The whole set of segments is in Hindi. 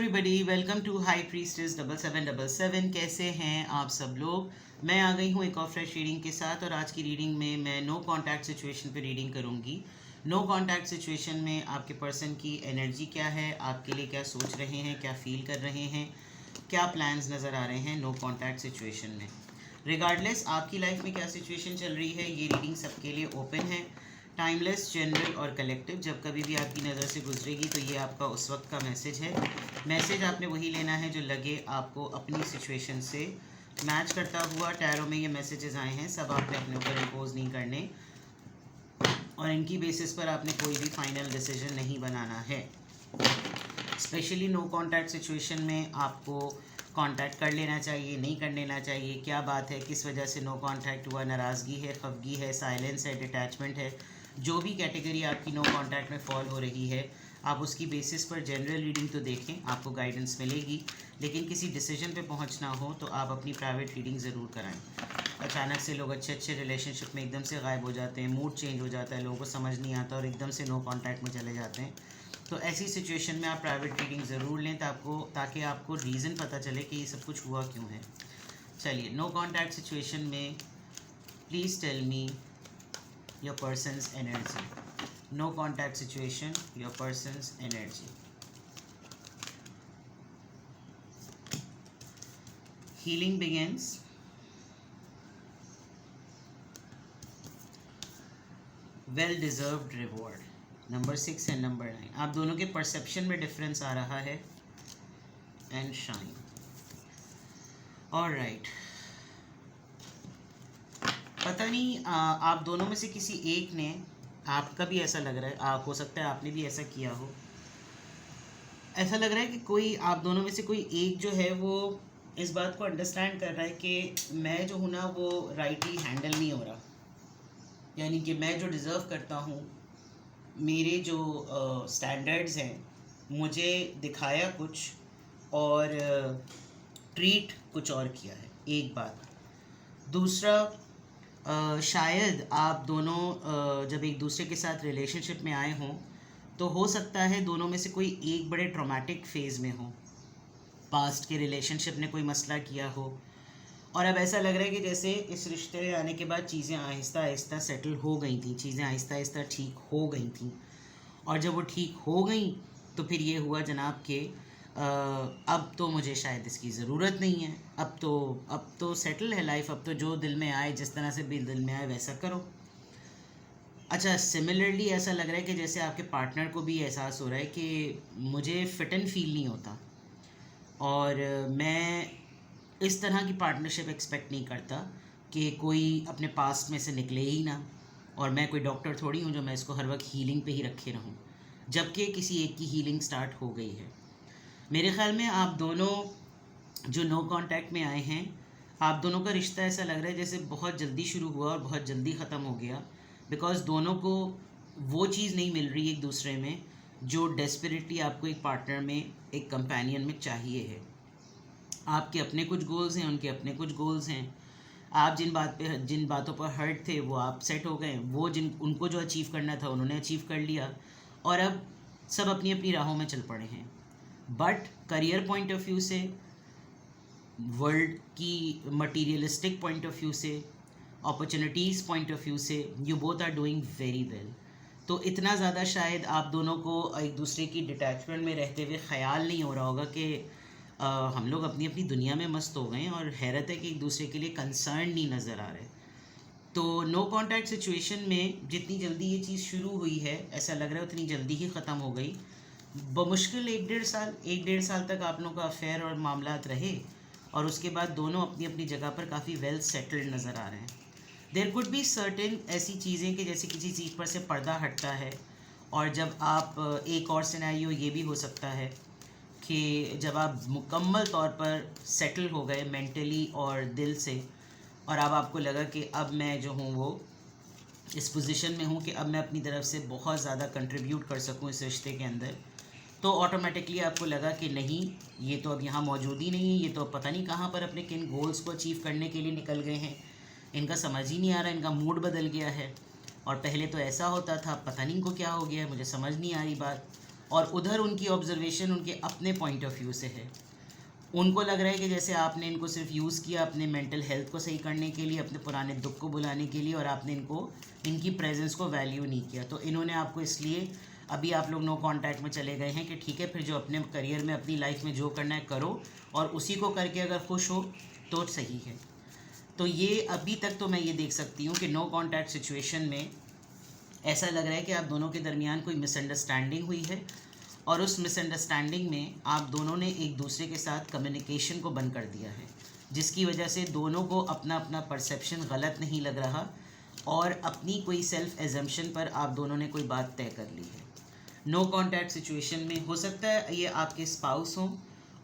Everybody, welcome to high priestess 7777। कैसे हैं आप सब लोग। मैं आ गई हूँ एक और फ्रेश रीडिंग के साथ, और आज की रीडिंग में मैं नो कांटेक्ट सिचुएशन पे रीडिंग करूँगी। नो कांटेक्ट सिचुएशन में आपके पर्सन की एनर्जी क्या है, आपके लिए क्या सोच रहे हैं, क्या फील कर रहे हैं, क्या प्लान्स नज़र आ रहे हैं नो कांटेक्ट सिचुएशन में। रिगार्डलेस आपकी लाइफ में क्या सिचुएशन चल रही है, ये रीडिंग सबके लिए ओपन है। टाइमलेस, जनरल और कलेक्टिव। जब कभी भी आपकी नज़र से गुजरेगी तो ये आपका उस वक्त का मैसेज है। मैसेज आपने वही लेना है जो लगे आपको अपनी सिचुएशन से मैच करता हुआ। टैरो में ये मैसेजेस आए हैं, सब आपने अपने ऊपर इम्पोज नहीं करने, और इनकी बेसिस पर आपने कोई भी फाइनल डिसीजन नहीं बनाना है। स्पेशली नो कांटेक्ट सिचुएशन में आपको कांटेक्ट कर लेना चाहिए, नहीं कर लेना चाहिए, क्या बात है, किस वजह से नो कांटेक्ट हुआ, नाराज़गी है, खफगी है, साइलेंस है, डिटैचमेंट है, जो भी कैटेगरी आपकी नो कांटेक्ट में फॉल हो रही है, आप उसकी बेसिस पर जनरल रीडिंग तो देखें, आपको गाइडेंस मिलेगी। लेकिन किसी डिसीजन पे पहुंचना हो तो आप अपनी प्राइवेट रीडिंग ज़रूर कराएं। अचानक से लोग अच्छे अच्छे रिलेशनशिप में एकदम से गायब हो जाते हैं, मूड चेंज हो जाता है, लोगों को समझ नहीं आता और एकदम से नो कांटेक्ट में चले जाते हैं। तो ऐसी सिचुएशन में आप प्राइवेट रीडिंग ज़रूर लें ताकि आपको रीज़न पता चले कि ये सब कुछ हुआ क्यों है। चलिए, नो कांटेक्ट सिचुएशन में please tell me your person's energy. No contact situation, your person's energy. Healing begins. Well deserved reward. Number 6 and number 9. आप दोनों के परसेप्शन में डिफरेंस आ रहा है. And shine. All right. पता नहीं आप दोनों में से किसी एक ने, आपका भी ऐसा लग रहा है, आप हो सकता है आपने भी ऐसा किया हो, ऐसा लग रहा है कि कोई आप दोनों में से कोई एक जो है वो इस बात को अंडरस्टैंड कर रहा है कि मैं जो हूँ ना वो राइटली हैंडल नहीं हो रहा, यानी कि मैं जो डिज़र्व करता हूँ, मेरे जो स्टैंडर्ड्स हैं, मुझे दिखाया कुछ और ट्रीट कुछ और किया है। एक बात। दूसरा, शायद आप दोनों जब एक दूसरे के साथ रिलेशनशिप में आए हों तो हो सकता है दोनों में से कोई एक बड़े ट्रॉमेटिक फेज़ में हो, पास्ट के रिलेशनशिप ने कोई मसला किया हो, और अब ऐसा लग रहा है कि जैसे इस रिश्ते में आने के बाद चीज़ें आहिस्ता आहिस्ता सेटल हो गई थी, चीज़ें आहिस्ता आहिस्ता ठीक हो गई थी, और जब वो ठीक हो गई तो फिर ये हुआ जनाब कि अब तो मुझे शायद इसकी ज़रूरत नहीं है, अब तो सेटल है लाइफ, अब तो जो दिल में आए, जिस तरह से भी दिल में आए वैसा करो। अच्छा, सिमिलरली ऐसा लग रहा है कि जैसे आपके पार्टनर को भी एहसास हो रहा है कि मुझे फिट एंड फील नहीं होता, और मैं इस तरह की पार्टनरशिप एक्सपेक्ट नहीं करता कि कोई अपने पास्ट में से निकले ही ना, और मैं कोई डॉक्टर थोड़ी हूँ जो मैं इसको हर वक्त हीलिंग पे ही रखे रहूँ, जबकि किसी एक की हीलिंग स्टार्ट हो गई है। मेरे ख़्याल में आप दोनों जो नो कांटेक्ट में आए हैं, आप दोनों का रिश्ता ऐसा लग रहा है जैसे बहुत जल्दी शुरू हुआ और बहुत जल्दी ख़त्म हो गया, बिकॉज़ दोनों को वो चीज़ नहीं मिल रही एक दूसरे में जो डेस्परेटली आपको एक पार्टनर में, एक कंपेनियन में चाहिए है। आपके अपने कुछ गोल्स हैं, उनके अपने कुछ गोल्स हैं। आप जिन बातों पर हर्ट थे वो आप सेट हो गए, वो उनको जो अचीव करना था उन्होंने अचीव कर लिया, और अब सब अपनी अपनी राहों में चल पड़े हैं। But career point of view से, वर्ल्ड की मटीरियलिस्टिक पॉइंट ऑफ व्यू से, अपॉर्चुनिटीज़ पॉइंट ऑफ व्यू से, you both are doing very well. तो इतना ज़्यादा शायद आप दोनों को एक दूसरे की डिटैचमेंट में रहते हुए ख़याल नहीं हो रहा होगा कि हम लोग अपनी अपनी दुनिया में मस्त हो गए हैं, और हैरत है कि एक दूसरे के लिए कंसर्न नहीं नज़र आ रहे। तो नो कांटेक्ट सिचुएशन में जितनी जल्दी ये चीज़ शुरू हुई है, ऐसा लग रहा है उतनी जल्दी ही ख़त्म हो गई। बमुश्किल 1-1.5 साल तक आप लोगों का अफेयर और मामलात रहे, और उसके बाद दोनों अपनी अपनी जगह पर काफ़ी वेल सेटल्ड नज़र आ रहे हैं। देयर कुड बी सर्टेन ऐसी चीज़ें कि जैसे किसी चीज़ पर से पर्दा हटता है, और जब आप एक और सिनेरियो ये भी हो सकता है कि जब आप मुकम्मल तौर पर सेटल हो गए मेंटली और दिल से, और अब आपको लगा कि अब मैं जो हूँ वो इस पोजीशन में हूँ कि अब मैं अपनी तरफ से बहुत ज़्यादा कंट्रीब्यूट कर सकूँ इस रिश्ते के अंदर, तो ऑटोमेटिकली आपको लगा कि नहीं, ये तो अब यहाँ मौजूद ही नहीं है, ये तो पता नहीं कहाँ पर अपने किन गोल्स को अचीव करने के लिए निकल गए हैं, इनका समझ ही नहीं आ रहा, इनका मूड बदल गया है, और पहले तो ऐसा होता था, पता नहीं इनको क्या हो गया है, मुझे समझ नहीं आ रही बात। और उधर उनकी ऑब्जर्वेशन उनके अपने पॉइंट ऑफ व्यू से है। उनको लग रहा है कि जैसे आपने इनको सिर्फ यूज़ किया अपने मेंटल हेल्थ को सही करने के लिए, अपने पुराने दुख को बुलाने के लिए, और आपने इनकी प्रेजेंस को वैल्यू नहीं किया। तो इन्होंने आपको इसलिए अभी आप लोग नो कांटेक्ट में चले गए हैं कि ठीक है, फिर जो अपने करियर में अपनी लाइफ में जो करना है करो, और उसी को करके अगर खुश हो तो सही है। तो ये अभी तक तो मैं ये देख सकती हूँ कि नो कांटेक्ट सिचुएशन में ऐसा लग रहा है कि आप दोनों के दरमियान कोई मिसअंडरस्टैंडिंग हुई है, और उस मिसअंडरस्टैंडिंग में आप दोनों ने एक दूसरे के साथ कम्युनिकेशन को बंद कर दिया है, जिसकी वजह से दोनों को अपना अपना परसेप्शन गलत नहीं लग रहा, और अपनी कोई सेल्फ एजम्पशन पर आप दोनों ने कोई बात तय कर ली है। नो कांटेक्ट सिचुएशन में हो सकता है ये आपके स्पाउस हों,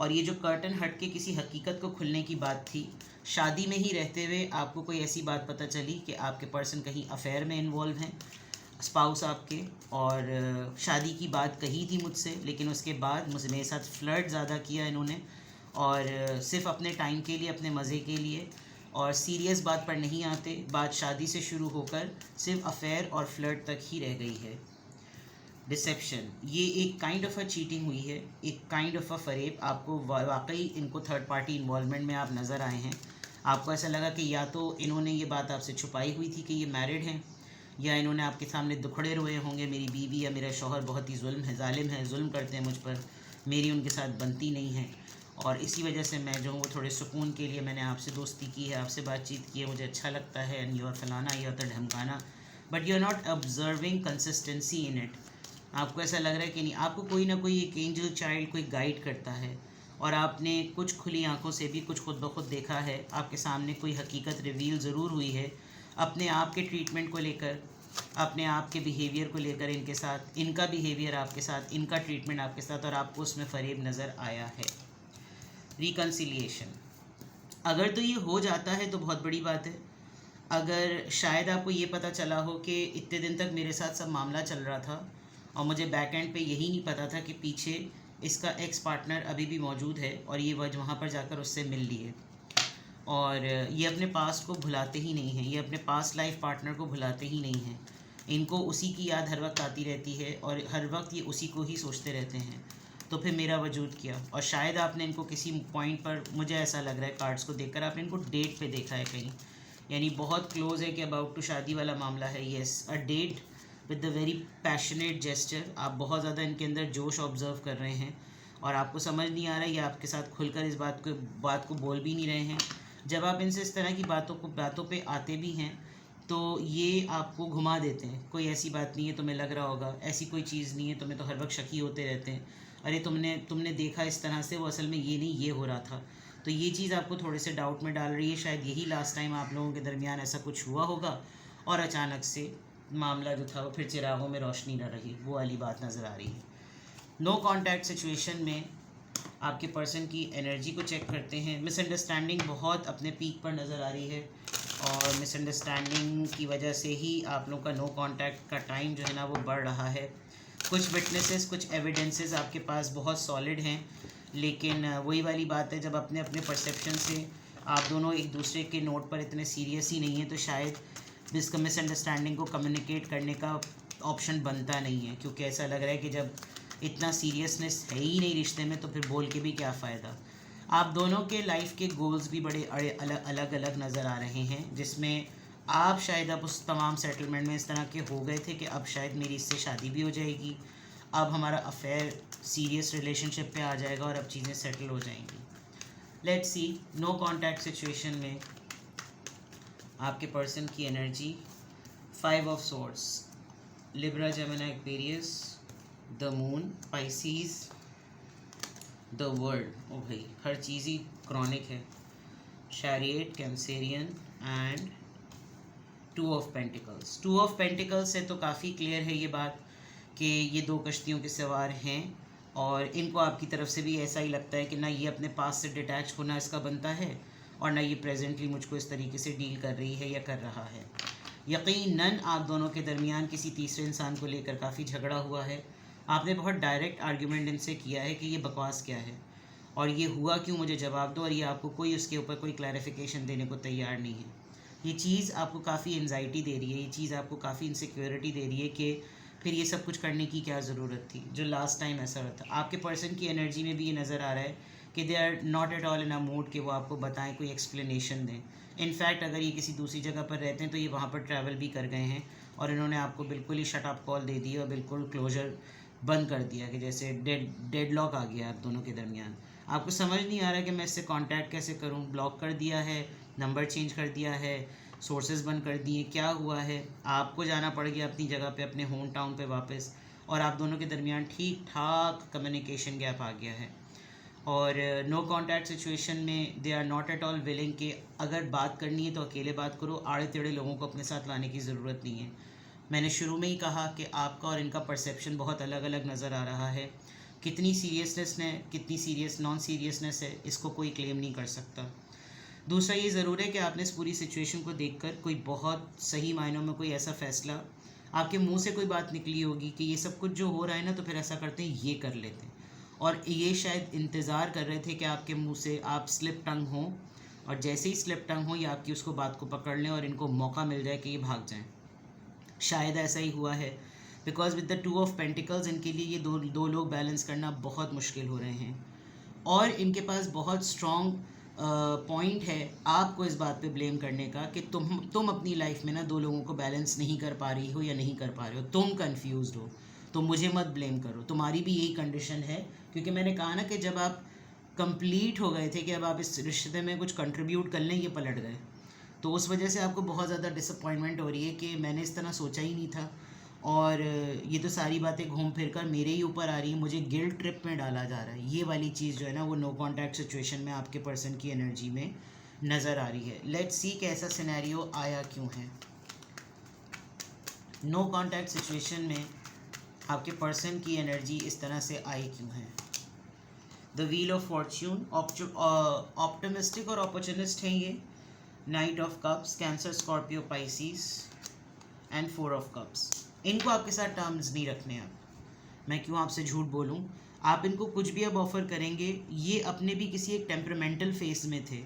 और ये जो कर्टन हट के किसी हकीकत को खुलने की बात थी, शादी में ही रहते हुए आपको कोई ऐसी बात पता चली कि आपके पर्सन कहीं अफेयर में इन्वॉल्व हैं, स्पाउस आपके, और शादी की बात कही थी मुझसे, लेकिन उसके बाद मुझसे मेरे साथ फ्लर्ट ज़्यादा किया इन्होंने, और सिर्फ अपने टाइम के लिए, अपने मज़े के लिए, और सीरियस बात पर नहीं आते। बात शादी से शुरू होकर सिर्फ अफेयर और फ्लर्ट तक ही रह गई है। डिसेप्शन, ये एक काइंड ऑफ अ चीटिंग हुई है, एक काइंड ऑफ अ फरेब। आपको वाकई इनको थर्ड पार्टी इन्वॉल्वमेंट में आप नज़र आए हैं। आपको ऐसा लगा कि या तो इन्होंने ये बात आपसे छुपाई हुई थी कि ये मैरिड हैं, या इन्होंने आपके सामने दुखड़े रोए होंगे, मेरी बीवी या मेरा शौहर बहुत ही जालिम है, जुल्म करते हैं मुझ पर, मेरी उनके साथ बनती नहीं है, और इसी वजह से मैं जो हूँ वो थोड़े सुकून के लिए मैंने आपसे दोस्ती की है, आपसे बातचीत की है, मुझे अच्छा लगता है, एंड यू आर फलाना, यू आर ढमकाना, but you are not observing consistency in it. आपको ऐसा लग रहा है कि नहीं, आपको कोई ना कोई एक एंजल चाइल्ड कोई गाइड करता है, और आपने कुछ खुली आंखों से भी कुछ खुद ब खुद देखा है। आपके सामने कोई हकीकत रिवील ज़रूर हुई है अपने आप के ट्रीटमेंट को लेकर, अपने आप के बिहेवियर को लेकर, इनके साथ, इनका बिहेवियर आपके साथ, इनका ट्रीटमेंट आपके साथ, और आपको उसमें फरेब नज़र आया है। रिकन्सिलिएशन, अगर तो ये हो जाता है तो बहुत बड़ी बात है। अगर शायद आपको ये पता चला हो कि इतने दिन तक मेरे साथ सब मामला चल रहा था, और मुझे बैक एंड पे यही नहीं पता था कि पीछे इसका एक्स पार्टनर अभी भी मौजूद है, और ये वहाँ पर जाकर उससे मिल लिए, और ये अपने पास्ट को भुलाते ही नहीं हैं, ये अपने पास्ट लाइफ पार्टनर को भुलाते ही नहीं हैं। इनको उसी की याद हर वक्त आती रहती है, और हर वक्त ये उसी को ही सोचते रहते हैं। तो फिर मेरा वजूद क्या? और शायद आपने इनको किसी पॉइंट पर, मुझे ऐसा लग रहा है कार्ड्स को देखकर, आपने इनको डेट पे देखा है कहीं, यानी बहुत क्लोज है कि अबाउट टू शादी वाला मामला है। Yes, a date with the very passionate gesture. आप बहुत ज़्यादा इनके अंदर जोश ऑब्जर्व कर रहे हैं, और आपको समझ नहीं आ रहा है, ये आपके साथ खुलकर इस बात को बोल भी नहीं रहे हैं। जब आप इनसे इस तरह की बातों पे आते भी हैं, तो ये आपको घुमा देते हैं, कोई ऐसी बात नहीं है, तुम्हें लग रहा होगा, ऐसी कोई चीज़ नहीं है, तुम्हें तो हर वक्त शकी होते रहते हैं, अरे तुमने देखा इस तरह से, वो असल में ये नहीं, ये हो रहा था। तो ये चीज़ आपको थोड़े से डाउट में डाल रही है। शायद यही लास्ट टाइम आप लोगों के दरमियान ऐसा कुछ हुआ होगा, और अचानक से मामला जो था वो फिर चिरागों में रोशनी न रही, वो वाली बात नज़र आ रही है। नो कांटेक्ट सिचुएशन में आपके पर्सन की एनर्जी को चेक करते हैं। मिसअंडरस्टैंडिंग बहुत अपने पीक पर नज़र आ रही है, और मिसअंडरस्टैंडिंग की वजह से ही आप लोगों का नो कांटेक्ट का टाइम जो है ना वो बढ़ रहा है। कुछ विटनेसेस, कुछ एविडेंसेस आपके पास बहुत सॉलिड हैं, लेकिन वही वाली बात है, जब अपने अपने परसेप्शन से आप दोनों एक दूसरे के नोट पर इतने सीरियस ही नहीं हैं, तो शायद इसका मिसअंडरस्टैंडिंग को कम्युनिकेट करने का ऑप्शन बनता नहीं है, क्योंकि ऐसा लग रहा है कि जब इतना सीरियसनेस है ही नहीं रिश्ते में, तो फिर बोल के भी क्या फ़ायदा। आप दोनों के लाइफ के गोल्स भी बड़े अलग अलग नज़र आ रहे हैं, जिसमें आप शायद अब उस तमाम सेटलमेंट में इस तरह के हो गए थे कि अब शायद मेरी इससे शादी भी हो जाएगी, अब हमारा अफेयर सीरियस रिलेशनशिप पे आ जाएगा, और अब चीज़ें सेटल हो जाएंगी। Let's see, no contact situation में आपके पर्सन की energy, 5 of swords, Libra, Gemini, Aquarius, the moon, Pisces, the world. ओ भाई, हर चीज़ ही क्रॉनिक है। Chariot, Cancerian, and 2 of pentacles. 2 of pentacles से तो काफ़ी क्लियर है ये बात कि ये 2 कश्तियों के सवार हैं, और इनको आपकी तरफ से भी ऐसा ही लगता है कि ना ये अपने पास से डिटैच होना इसका बनता है, और ना ये प्रेजेंटली मुझको इस तरीके से डील कर रही है या कर रहा है। यकीनन आप दोनों के दरमियान किसी तीसरे इंसान को लेकर काफ़ी झगड़ा हुआ है। आपने बहुत डायरेक्ट आर्ग्यूमेंट इनसे किया है कि ये बकवास क्या है, और ये हुआ क्यों, मुझे जवाब दो, और ये आपको कोई उसके ऊपर कोई क्लैरिफिकेशन देने को तैयार नहीं है। ये चीज़ आपको काफ़ी एंजाइटी दे रही है, ये चीज़ आपको काफ़ी इनसिक्योरिटी दे रही है कि फिर ये सब कुछ करने की क्या ज़रूरत थी जो लास्ट टाइम ऐसा रहा था। आपके पर्सन की एनर्जी में भी ये नज़र आ रहा है कि they are not at all in a mood कि वो आपको बताएं, कोई एक्सप्लेनेशन दें। इनफैक्ट अगर ये किसी दूसरी जगह पर रहते हैं तो ये वहाँ पर ट्रैवल भी कर गए हैं और इन्होंने आपको बिल्कुल ही शट अप कॉल दे दी और बिल्कुल क्लोजर बंद कर दिया कि जैसे डेडलॉक आ गया आप दोनों के दरमियान। आपको समझ नहीं आ रहा कि मैं इससे कांटेक्ट कैसे करूं, ब्लॉक कर दिया है, नंबर चेंज कर दिया है, सोर्सेज बंद कर दिए, क्या हुआ है। आपको जाना पड़ गया अपनी जगह पे, अपने होम टाउन पे वापस, और आप दोनों के दरमियान ठीक ठाक कम्युनिकेशन गैप आ गया है। और नो कॉन्टैक्ट सिचुएशन में they are not at all willing कि अगर बात करनी है तो अकेले बात करो, आड़े टेढ़े लोगों को अपने साथ लाने की ज़रूरत नहीं है। मैंने शुरू में ही कहा कि आपका और इनका परसेप्शन बहुत अलग अलग नज़र आ रहा है। कितनी सीरियसनेस है, कितनी सीरियस नॉन सीरियसनेस है, इसको कोई क्लेम नहीं कर सकता। दूसरा ये ज़रूर है कि आपने इस पूरी सिचुएशन को देखकर कोई बहुत सही मायनों में कोई ऐसा फ़ैसला, आपके मुंह से कोई बात निकली होगी कि ये सब कुछ जो हो रहा है ना, तो फिर ऐसा करते हैं, ये कर लेते हैं। और ये शायद इंतज़ार कर रहे थे कि आपके मुंह से आप स्लिप टंग हों, और जैसे ही स्लिप टंग हो या आपकी उसको बात को पकड़ लें और इनको मौका मिल जाए कि ये भाग जाएं। शायद ऐसा ही हुआ है, because with the 2 of pentacles इनके लिए ये दो लोग बैलेंस करना बहुत मुश्किल हो रहे हैं। और इनके पास बहुत स्ट्रॉन्ग पॉइंट है आपको इस बात पे ब्लेम करने का कि तुम अपनी लाइफ में ना 2 लोगों को बैलेंस नहीं कर पा रही हो या नहीं कर पा रहे हो, तुम कंफ्यूज्ड हो, तो मुझे मत ब्लेम करो, तुम्हारी भी यही कंडीशन है। क्योंकि मैंने कहा ना कि जब आप कंप्लीट हो गए थे कि अब आप इस रिश्ते में कुछ कंट्रीब्यूट कर लें, ये पलट गए, तो उस वजह से आपको बहुत ज़्यादा डिसअपॉइंटमेंट हो रही है कि मैंने इस तरह सोचा ही नहीं था, और ये तो सारी बातें घूम फिर कर मेरे ही ऊपर आ रही है, मुझे गिल्ट ट्रिप में डाला जा रहा है। ये वाली चीज़ जो है ना, वो नो कॉन्टैक्ट सिचुएशन में आपके पर्सन की एनर्जी में नज़र आ रही है। लेट्स सी कि ऐसा सिनेरियो आया क्यों है। नो कॉन्टैक्ट सिचुएशन में आपके पर्सन की एनर्जी इस तरह से आई क्यों है। The wheel of Fortune, optimistic और अपॉर्चुनिस्ट हैं ये। Night of cups, cancer, Scorpio, Pisces, and 4 of cups. इनको आपके साथ टर्म्स नहीं रखने। आप, मैं क्यों आपसे झूठ बोलूं, आप इनको कुछ भी अब ऑफ़र करेंगे, ये अपने भी किसी एक टेम्परामेंटल फेस में थे,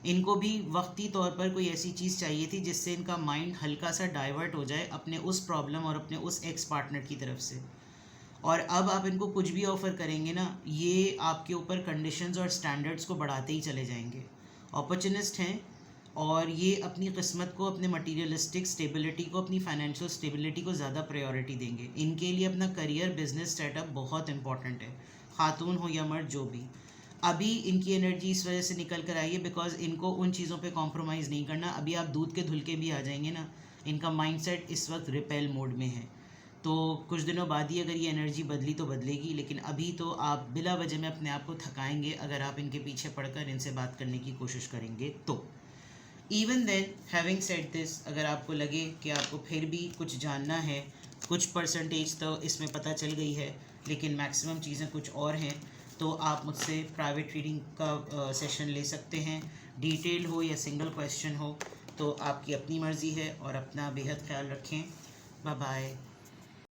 इनको भी वक्ती तौर पर कोई ऐसी चीज़ चाहिए थी जिससे इनका माइंड हल्का सा डाइवर्ट हो जाए अपने उस प्रॉब्लम और अपने उस एक्स पार्टनर की तरफ से। और अब आप इनको कुछ भी ऑफ़र करेंगे ना, ये आपके ऊपर कंडीशंस और स्टैंडर्ड्स को बढ़ाते ही चले जाएंगे। अपॉर्चुनिस्ट हैं और ये अपनी किस्मत को, अपने मटीरियलिस्टिक स्टेबिलिटी को, अपनी फाइनेंशियल स्टेबिलिटी को ज़्यादा प्रायोरिटी देंगे। इनके लिए अपना करियर, बिजनेस सेटअप बहुत इंपॉर्टेंट है, खातून हो या मर्द, जो भी। अभी इनकी एनर्जी इस वजह से निकल कर आई है बिकॉज इनको उन चीज़ों पे कॉम्प्रोमाइज़ नहीं करना। अभी आप दूध के धुलके भी आ जाएंगे ना, इनका माइंडसेट इस वक्त रिपेल मोड में है। तो कुछ दिनों बाद ही अगर ये एनर्जी बदली तो बदलेगी, लेकिन अभी तो आप बिला वजह में अपने आप को थकाएंगे अगर आप इनके पीछे पड़कर इनसे बात करने की कोशिश करेंगे तो। Even then, having said this, अगर आपको लगे कि आपको फिर भी कुछ जानना है, कुछ परसेंटेज तो इसमें पता चल गई है लेकिन मैक्सिमम चीज़ें कुछ और हैं, तो आप मुझसे प्राइवेट रीडिंग का सेशन ले सकते हैं। डिटेल हो या सिंगल क्वेश्चन हो तो आपकी अपनी मर्ज़ी है, और अपना बेहद ख्याल रखें। Bye bye.